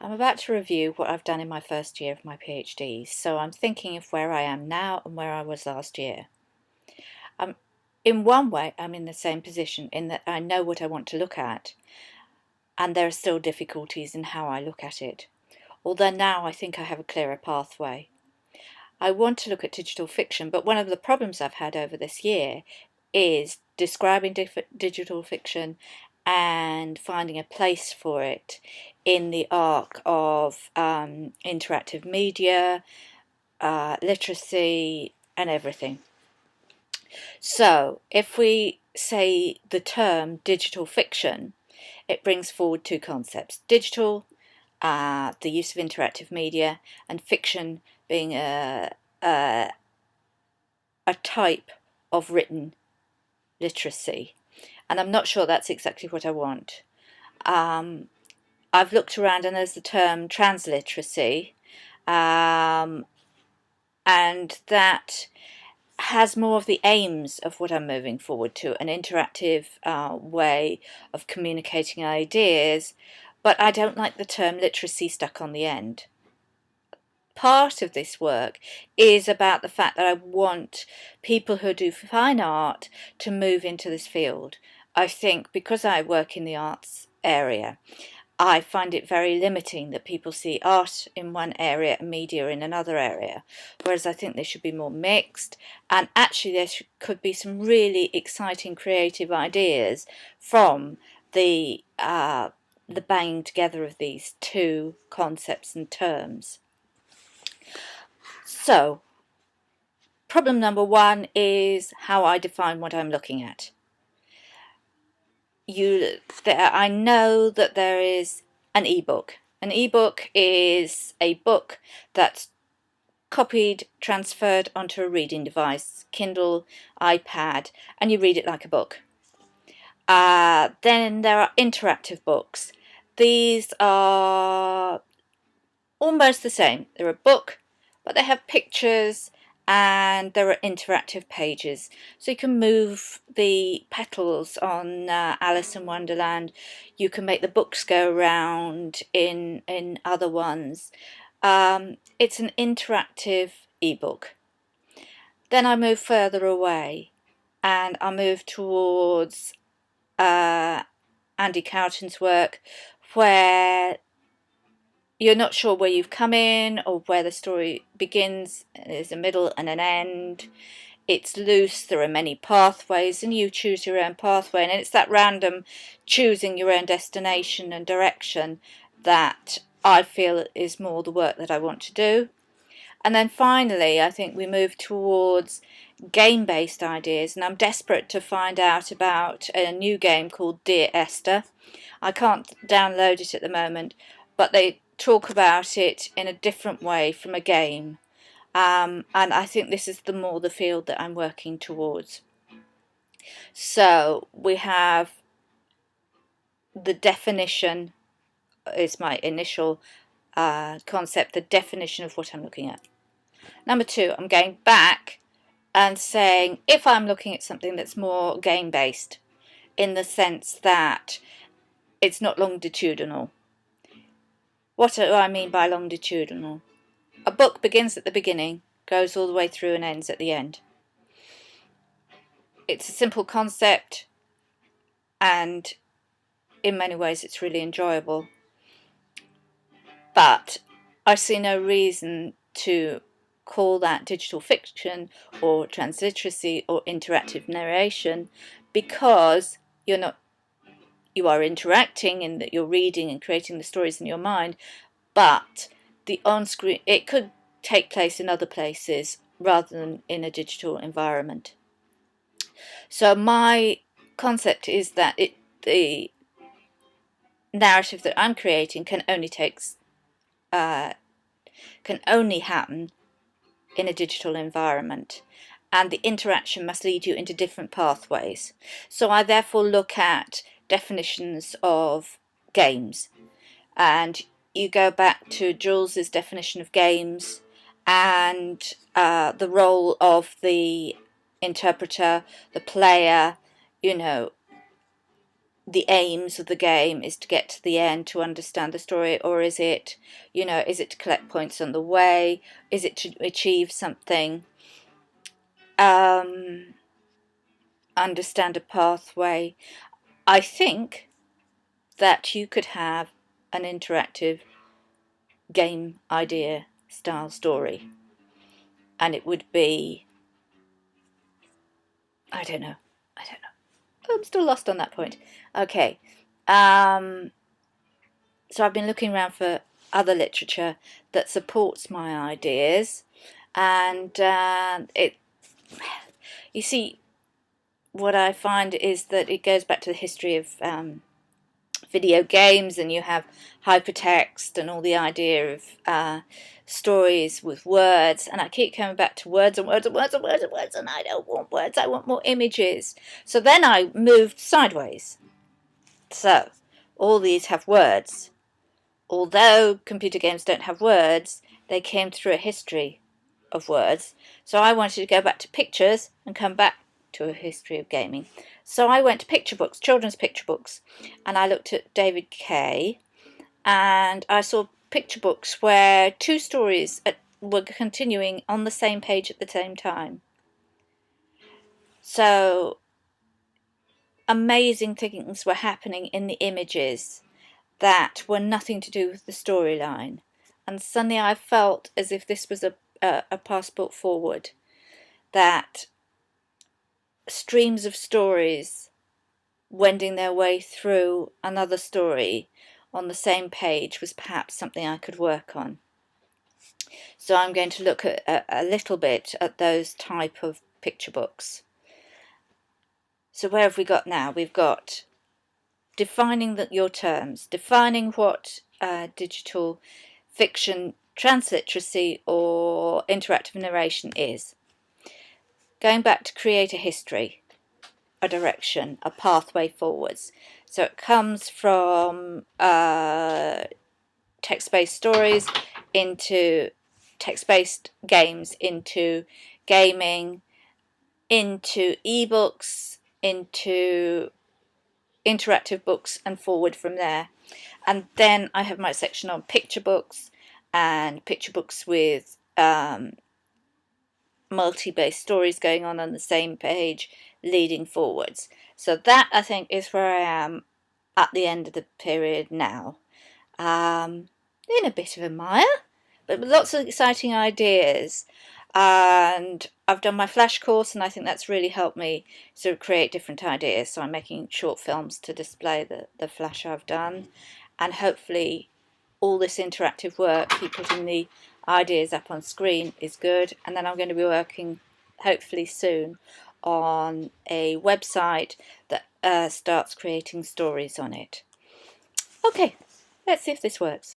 I'm about to review what I've done in my first year of my PhD, so I'm thinking of where I am now and where I was last year. In one way, I'm in the same position in that I know what I want to look at, and there are still difficulties in how I look at it, although now I think I have a clearer pathway. I want to look at digital fiction, but one of the problems I've had over this year is describing digital fiction and finding a place for it in the arc of interactive media, literacy, and everything. So if we say the term digital fiction, it brings forward two concepts: digital, the use of interactive media, and fiction being a type of written literacy. And I'm not sure that's exactly what I want. I've looked around and there's the term transliteracy, and that has more of the aims of what I'm moving forward to, an interactive way of communicating ideas, but I don't like the term literacy stuck on the end. Part of this work is about the fact that I want people who do fine art to move into this field. I think because I work in the arts area, I find it very limiting that people see art in one area and media in another area, whereas I think they should be more mixed, and actually there could be some really exciting creative ideas from the banging together of these two concepts and terms. So, problem number one is how I define what I'm looking at. I know that there is an ebook. An ebook is a book that's copied, transferred onto a reading device, Kindle, iPad, and you read it like a book. Then there are interactive books. These are almost the same. They're a book, but they have pictures and there are interactive pages. So you can move the petals on Alice in Wonderland. You can make the books go around in other ones. It's an interactive ebook. Then I move further away and I move towards Andy Cowton's work, where you're not sure where you've come in or where the story begins. There's a middle and an end. It's loose, there are many pathways, and you choose your own pathway, and it's that random choosing your own destination and direction that I feel is more the work that I want to do. And then finally, I think we move towards game-based ideas, and I'm desperate to find out about a new game called Dear Esther. I can't download it at the moment, but they talk about it in a different way from a game, and I think this is the field that I'm working towards. So we have the definition is my initial concept, the definition of what I'm looking at. Number two, I'm going back and saying if I'm looking at something that's more game based, in the sense that it's not longitudinal. What do I mean by longitudinal? A book begins at the beginning, goes all the way through and ends at the end. It's a simple concept and in many ways it's really enjoyable. But I see no reason to call that digital fiction or transliteracy or interactive narration, because you are interacting in that you're reading and creating the stories in your mind, but the on-screen, it could take place in other places rather than in a digital environment. So my concept is that the narrative that I'm creating can only happen in a digital environment, and the interaction must lead you into different pathways. So I therefore look at definitions of games, and you go back to Jules's definition of games and the role of the interpreter, the player, the aims of the game is to get to the end to understand the story, or is it, is it to collect points on the way? Is it to achieve something? Understand a pathway. I think that you could have an interactive game idea style story, and it would be, I don't know. I'm still lost on that point. Okay. So I've been looking around for other literature that supports my ideas, and you see, what I find is that it goes back to the history of video games, and you have hypertext and all the idea of stories with words, and I keep coming back to words and words and words and words and words, and I don't want words, I want more images. So then I moved sideways. So all these have words. Although computer games don't have words, they came through a history of words. So I wanted to go back to pictures and come back to a history of gaming. So I went to picture books, children's picture books, and I looked at David Kay, and I saw picture books where two stories were continuing on the same page at the same time. So amazing things were happening in the images that were nothing to do with the storyline, and suddenly I felt as if this was a passport forward, that streams of stories wending their way through another story on the same page was perhaps something I could work on. So I'm going to look at a little bit at those type of picture books. So where have we got now? We've got defining your terms, defining what digital fiction, transliteracy or interactive narration is. Going back to create a history, a direction, a pathway forwards. So it comes from text-based stories into text-based games, into gaming, into ebooks, into interactive books, and forward from there. And then I have my section on picture books, and picture books with multi-based stories going on the same page leading forwards. So that, I think, is where I am at the end of the period now. In a bit of a mire, but with lots of exciting ideas. And I've done my Flash course, and I think that's really helped me sort of create different ideas. So I'm making short films to display the Flash I've done, and hopefully all this interactive work, keep putting the ideas up on screen, is good. And then I'm going to be working hopefully soon on a website that starts creating stories on it. Okay, let's see if this works.